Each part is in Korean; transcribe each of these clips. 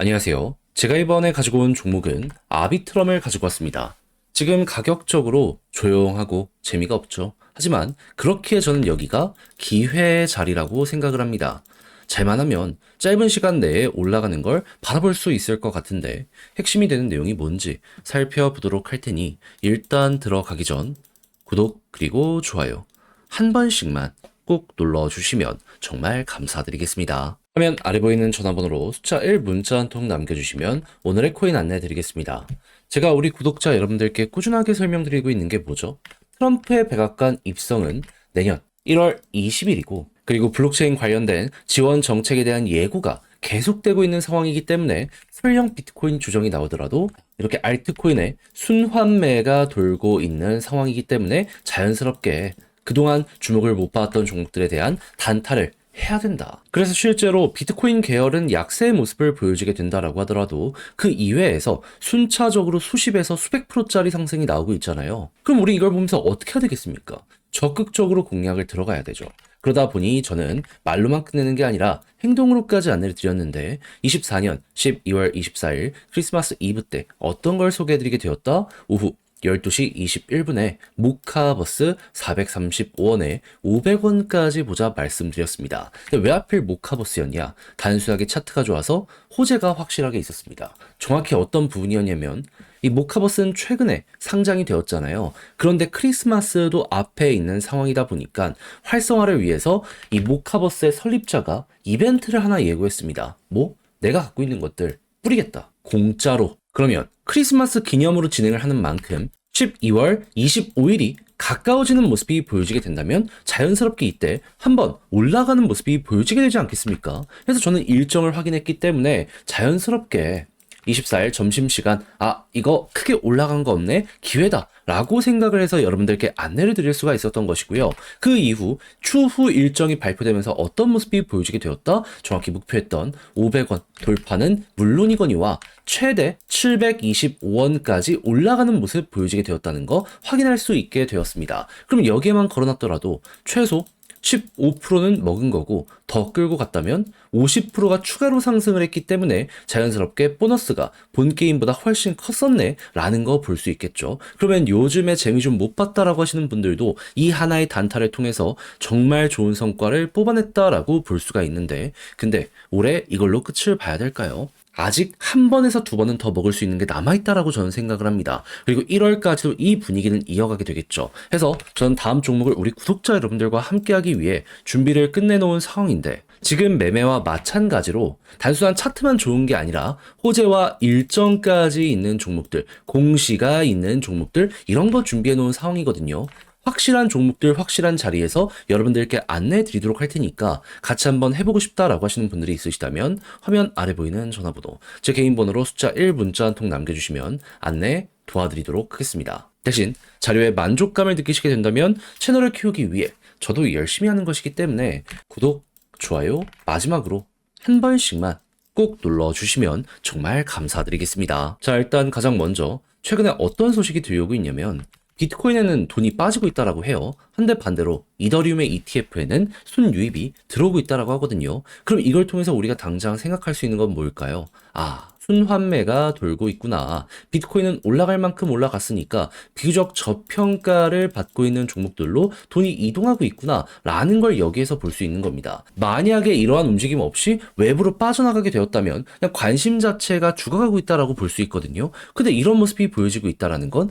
안녕하세요. 제가 이번에 가지고 온 종목은 아비트럼을 가지고 왔습니다. 지금 가격적으로 조용하고 재미가 없죠. 하지만 그렇기에 저는 여기가 기회의 자리라고 생각을 합니다. 잘만 하면 짧은 시간 내에 올라가는 걸 바라볼 수 있을 것 같은데 핵심이 되는 내용이 뭔지 살펴보도록 할 테니 일단 들어가기 전 구독 그리고 좋아요 한 번씩만 꼭 눌러주시면 정말 감사드리겠습니다. 화면 아래 보이는 전화번호로 숫자 1 문자 한 통 남겨주시면 오늘의 코인 안내 드리겠습니다. 제가 우리 구독자 여러분들께 꾸준하게 설명드리고 있는 게 뭐죠? 트럼프의 백악관 입성은 내년 1월 20일이고 그리고 블록체인 관련된 지원 정책에 대한 예고가 계속되고 있는 상황이기 때문에 설령 비트코인 조정이 나오더라도 이렇게 알트코인의 순환매가 돌고 있는 상황이기 때문에 자연스럽게 그동안 주목을 못 받았던 종목들에 대한 단타를 해야 된다. 그래서 실제로 비트코인 계열은 약세의 모습을 보여주게 된다라고 하더라도 그 이외에서 순차적으로 수십에서 수백 프로짜리 상승이 나오고 있잖아요. 그럼 우리 이걸 보면서 어떻게 해야 되겠습니까? 적극적으로 공략을 들어가야 되죠. 그러다 보니 저는 말로만 끝내는 게 아니라 행동으로까지 안내를 드렸는데 24년 12월 24일 크리스마스 이브 때 어떤 걸 소개해드리게 되었다? 오후 12시 21분에 모카버스 435원에 500원까지 보자 말씀드렸습니다. 근데 왜 하필 모카버스였냐? 단순하게 차트가 좋아서 호재가 확실하게 있었습니다. 정확히 어떤 부분이었냐면 이 모카버스는 최근에 상장이 되었잖아요. 그런데 크리스마스도 앞에 있는 상황이다 보니까 활성화를 위해서 이 모카버스의 설립자가 이벤트를 하나 예고했습니다. 뭐? 내가 갖고 있는 것들 뿌리겠다. 공짜로. 그러면 크리스마스 기념으로 진행을 하는 만큼 12월 25일이 가까워지는 모습이 보여지게 된다면 자연스럽게 이때 한번 올라가는 모습이 보여지게 되지 않겠습니까? 그래서 저는 일정을 확인했기 때문에 자연스럽게 24일 점심시간, 이거 크게 올라간 거 없네? 기회다. 라고 생각을 해서 여러분들께 안내를 드릴 수가 있었던 것이고요. 그 이후 추후 일정이 발표되면서 어떤 모습이 보여지게 되었다? 정확히 목표했던 500원 돌파는 물론이거니와 최대 725원까지 올라가는 모습 보여지게 되었다는 거 확인할 수 있게 되었습니다. 그럼 여기에만 걸어놨더라도 최소 15%는 먹은 거고 더 끌고 갔다면 50%가 추가로 상승을 했기 때문에 자연스럽게 보너스가 본 게임보다 훨씬 컸었네 라는 거 볼 수 있겠죠. 그러면 요즘에 재미 좀 못 봤다라고 하시는 분들도 이 하나의 단타를 통해서 정말 좋은 성과를 뽑아냈다라고 볼 수가 있는데 근데 올해 이걸로 끝을 봐야 될까요? 아직 한 번에서 두 번은 더 먹을 수 있는 게 남아있다라고 저는 생각을 합니다. 그리고 1월까지도 이 분위기는 이어가게 되겠죠. 해서 저는 다음 종목을 우리 구독자 여러분들과 함께하기 위해 준비를 끝내놓은 상황인데 지금 매매와 마찬가지로 단순한 차트만 좋은 게 아니라 호재와 일정까지 있는 종목들, 공시가 있는 종목들 이런 거 준비해 놓은 상황이거든요. 확실한 종목들 확실한 자리에서 여러분들께 안내해 드리도록 할 테니까 같이 한번 해보고 싶다라고 하시는 분들이 있으시다면 화면 아래 보이는 전화번호 제 개인 번호로 숫자 1 문자 한 통 남겨주시면 안내 도와드리도록 하겠습니다. 대신 자료에 만족감을 느끼시게 된다면 채널을 키우기 위해 저도 열심히 하는 것이기 때문에 구독, 좋아요 마지막으로 한 번씩만 꼭 눌러주시면 정말 감사드리겠습니다. 자, 일단 가장 먼저 최근에 어떤 소식이 들려오고 있냐면 비트코인에는 돈이 빠지고 있다라고 해요. 한데 반대로 이더리움의 ETF에는 순유입이 들어오고 있다라고 하거든요. 그럼 이걸 통해서 우리가 당장 생각할 수 있는 건 뭘까요? 순환매가 돌고 있구나. 비트코인은 올라갈 만큼 올라갔으니까 비교적 저평가를 받고 있는 종목들로 돈이 이동하고 있구나 라는 걸 여기에서 볼 수 있는 겁니다. 만약에 이러한 움직임 없이 외부로 빠져나가게 되었다면 그냥 관심 자체가 죽어가고 있다라고 볼 수 있거든요. 근데 이런 모습이 보여지고 있다라는 건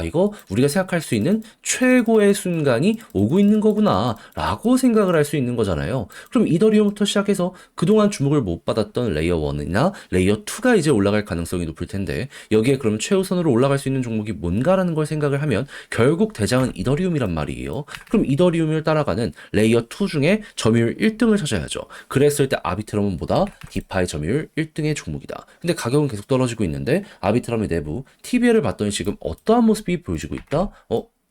이거 우리가 생각할 수 있는 최고의 순간이 오고 있는 거구나 라고 생각을 할 수 있는 거잖아요. 그럼 이더리움부터 시작해서 그동안 주목을 못 받았던 레이어 1이나 레이어 2가 이제 올라갈 가능성이 높을 텐데 여기에 그럼 최우선으로 올라갈 수 있는 종목이 뭔가라는 걸 생각을 하면 결국 대장은 이더리움이란 말이에요. 그럼 이더리움을 따라가는 레이어 2 중에 점유율 1등을 찾아야죠. 그랬을 때 아비트럼은 보다 디파이 점유율 1등의 종목이다. 근데 가격은 계속 떨어지고 있는데 아비트럼의 내부 TBL을 봤더니 지금 어떠한 모습이 보여지고 있다?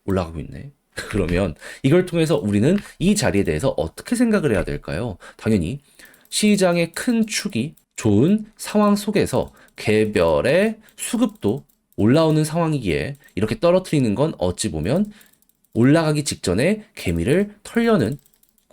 올라가고 있네. 그러면 이걸 통해서 우리는 이 자리에 대해서 어떻게 생각을 해야 될까요? 당연히 시장의 큰 축이 좋은 상황 속에서 개별의 수급도 올라오는 상황이기에 이렇게 떨어뜨리는 건 어찌 보면 올라가기 직전에 개미를 털려는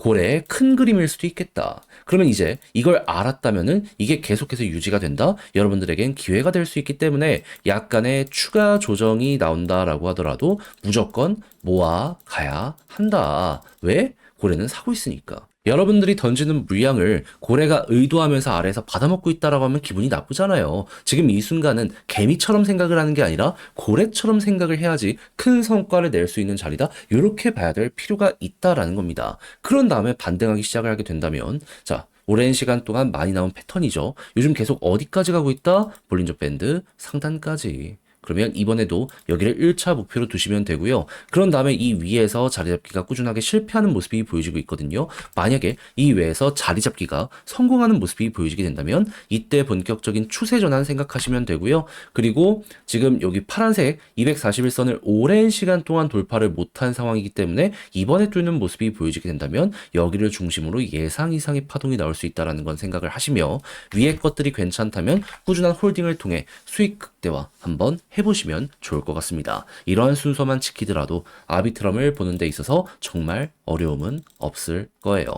고래의 큰 그림일 수도 있겠다. 그러면 이제 이걸 알았다면은 이게 계속해서 유지가 된다? 여러분들에겐 기회가 될 수 있기 때문에 약간의 추가 조정이 나온다라고 하더라도 무조건 모아 가야 한다. 왜? 고래는 사고 있으니까. 여러분들이 던지는 물량을 고래가 의도하면서 아래에서 받아먹고 있다라고 하면 기분이 나쁘잖아요. 지금 이 순간은 개미처럼 생각을 하는 게 아니라 고래처럼 생각을 해야지 큰 성과를 낼 수 있는 자리다. 이렇게 봐야 될 필요가 있다라는 겁니다. 그런 다음에 반등하기 시작을 하게 된다면 자, 오랜 시간 동안 많이 나온 패턴이죠. 요즘 계속 어디까지 가고 있다? 볼린저 밴드 상단까지. 그러면 이번에도 여기를 1차 목표로 두시면 되고요. 그런 다음에 이 위에서 자리 잡기가 꾸준하게 실패하는 모습이 보여지고 있거든요. 만약에 이 외에서 자리 잡기가 성공하는 모습이 보여지게 된다면 이때 본격적인 추세 전환 생각하시면 되고요. 그리고 지금 여기 파란색 241선을 오랜 시간 동안 돌파를 못한 상황이기 때문에 이번에 뚫는 모습이 보여지게 된다면 여기를 중심으로 예상 이상의 파동이 나올 수 있다는 건 생각을 하시며 위에 것들이 괜찮다면 꾸준한 홀딩을 통해 수익 극대화 한번 해보시면 좋을 것 같습니다. 이러한 순서만 지키더라도 아비트럼을 보는 데 있어서 정말 어려움은 없을 거예요.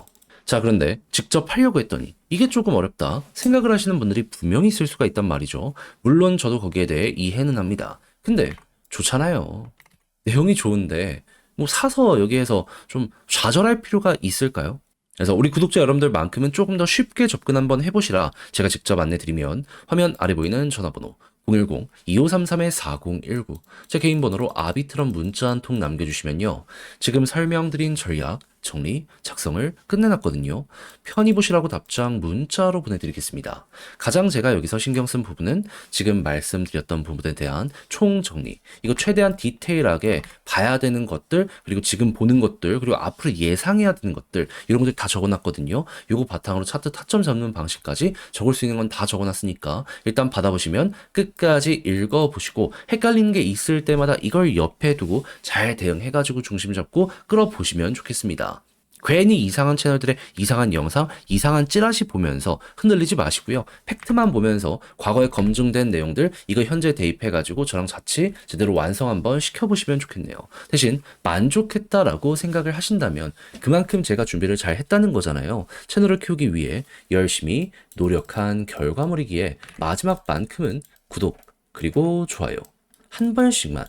자, 그런데 직접 하려고 했더니 이게 조금 어렵다 생각을 하시는 분들이 분명히 있을 수가 있단 말이죠. 물론 저도 거기에 대해 이해는 합니다. 근데 좋잖아요. 내용이 좋은데 뭐 사서 여기에서 좀 좌절할 필요가 있을까요? 그래서 우리 구독자 여러분들만큼은 조금 더 쉽게 접근 한번 해보시라 제가 직접 안내드리면 화면 아래 보이는 전화번호 010-2533-4019 제 개인 번호로 아비트럼 문자 한 통 남겨주시면요. 지금 설명드린 전략, 정리, 작성을 끝내놨거든요. 편히 보시라고 답장 문자로 보내드리겠습니다. 가장 제가 여기서 신경 쓴 부분은 지금 말씀드렸던 부분에 대한 총정리. 이거 최대한 디테일하게 봐야 되는 것들, 그리고 지금 보는 것들, 그리고 앞으로 예상해야 되는 것들, 이런 것들 다 적어놨거든요. 요거 바탕으로 차트 타점 잡는 방식까지 적을 수 있는 건 다 적어놨으니까 일단 받아보시면 끝까지 읽어보시고 헷갈리는 게 있을 때마다 이걸 옆에 두고 잘 대응해가지고 중심 잡고 끌어보시면 좋겠습니다. 괜히 이상한 채널들의 이상한 영상, 이상한 찌라시 보면서 흔들리지 마시고요. 팩트만 보면서 과거에 검증된 내용들 이거 현재 대입해가지고 저랑 같이 제대로 완성 한번 시켜보시면 좋겠네요. 대신 만족했다라고 생각을 하신다면 그만큼 제가 준비를 잘 했다는 거잖아요. 채널을 키우기 위해 열심히 노력한 결과물이기에 마지막만큼은 구독 그리고 좋아요 한 번씩만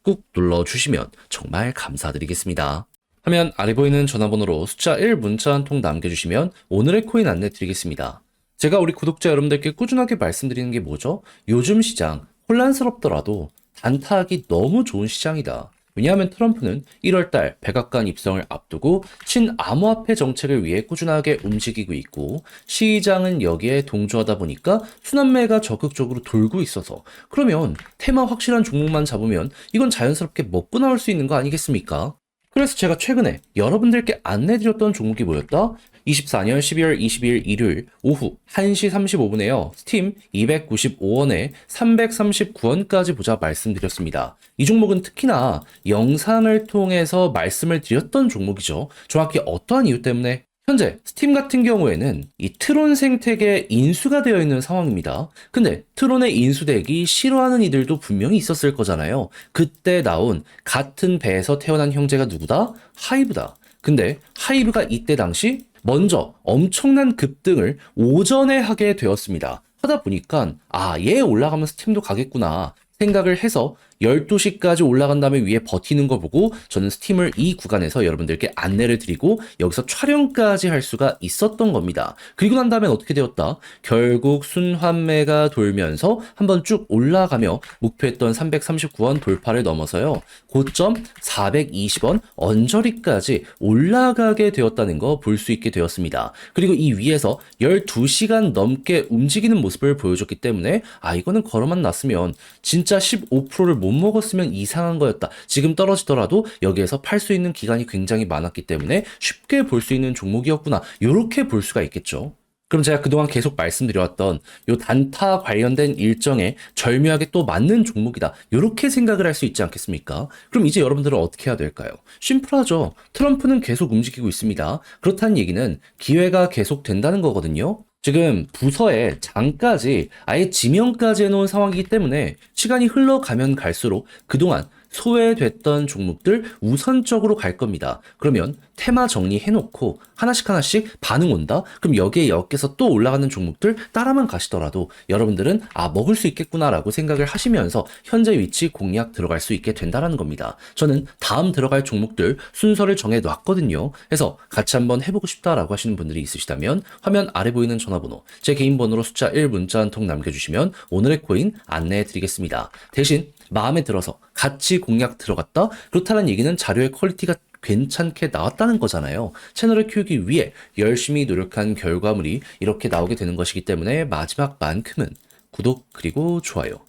꾹 눌러주시면 정말 감사드리겠습니다. 화면 아래 보이는 전화번호로 숫자 1 문자 한 통 남겨주시면 오늘의 코인 안내 드리겠습니다. 제가 우리 구독자 여러분들께 꾸준하게 말씀드리는 게 뭐죠? 요즘 시장 혼란스럽더라도 단타하기 너무 좋은 시장이다. 왜냐하면 트럼프는 1월달 백악관 입성을 앞두고 친암호화폐 정책을 위해 꾸준하게 움직이고 있고 시장은 여기에 동조하다 보니까 순환매가 적극적으로 돌고 있어서 그러면 테마 확실한 종목만 잡으면 이건 자연스럽게 먹고 나올 수 있는 거 아니겠습니까? 그래서 제가 최근에 여러분들께 안내드렸던 종목이 뭐였다? 24년 12월 22일 일요일 오후 1시 35분에요. 스팀 295원에 339원까지 보자 말씀드렸습니다. 이 종목은 특히나 영상을 통해서 말씀을 드렸던 종목이죠. 정확히 어떠한 이유 때문에 현재 스팀 같은 경우에는 이 트론 생태계에 인수가 되어 있는 상황입니다. 근데 트론의 인수되기 싫어하는 이들도 분명히 있었을 거잖아요. 그때 나온 같은 배에서 태어난 형제가 누구다? 하이브다. 근데 하이브가 이때 당시 먼저 엄청난 급등을 오전에 하게 되었습니다. 하다 보니까 얘 올라가면 스팀도 가겠구나 생각을 해서 12시까지 올라간 다음에 위에 버티는 거 보고 저는 스팀을 이 구간에서 여러분들께 안내를 드리고 여기서 촬영까지 할 수가 있었던 겁니다. 그리고 난 다음엔 어떻게 되었다? 결국 순환매가 돌면서 한번 쭉 올라가며 목표했던 339원 돌파를 넘어서요. 고점 420원 언저리까지 올라가게 되었다는 거 볼 수 있게 되었습니다. 그리고 이 위에서 12시간 넘게 움직이는 모습을 보여줬기 때문에 이거는 걸어만 놨으면 진짜 15%를 못 먹었으면 이상한 거였다. 지금 떨어지더라도 여기에서 팔 수 있는 기간이 굉장히 많았기 때문에 쉽게 볼 수 있는 종목이었구나. 이렇게 볼 수가 있겠죠. 그럼 제가 그동안 계속 말씀드려왔던 요 단타 관련된 일정에 절묘하게 또 맞는 종목이다. 이렇게 생각을 할 수 있지 않겠습니까? 그럼 이제 여러분들은 어떻게 해야 될까요? 심플하죠. 트럼프는 계속 움직이고 있습니다. 그렇다는 얘기는 기회가 계속 된다는 거거든요. 지금 부서에 장까지 아예 지명까지 해놓은 상황이기 때문에 시간이 흘러가면 갈수록 그동안 소외됐던 종목들 우선적으로 갈 겁니다. 그러면 테마 정리해놓고 하나씩 하나씩 반응 온다? 그럼 여기에 엮여서 또 올라가는 종목들 따라만 가시더라도 여러분들은 먹을 수 있겠구나라고 생각을 하시면서 현재 위치 공략 들어갈 수 있게 된다라는 겁니다. 저는 다음 들어갈 종목들 순서를 정해놨거든요. 그래서 같이 한번 해보고 싶다라고 하시는 분들이 있으시다면 화면 아래 보이는 전화번호, 제 개인 번호로 숫자 1 문자 한 통 남겨주시면 오늘의 코인 안내해 드리겠습니다. 대신 마음에 들어서 같이 공략 들어갔다? 그렇다는 얘기는 자료의 퀄리티가 괜찮게 나왔다는 거잖아요. 채널을 키우기 위해 열심히 노력한 결과물이 이렇게 나오게 되는 것이기 때문에 마지막만큼은 구독 그리고 좋아요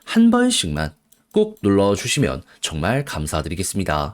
한 번씩만 꼭 눌러주시면 정말 감사드리겠습니다.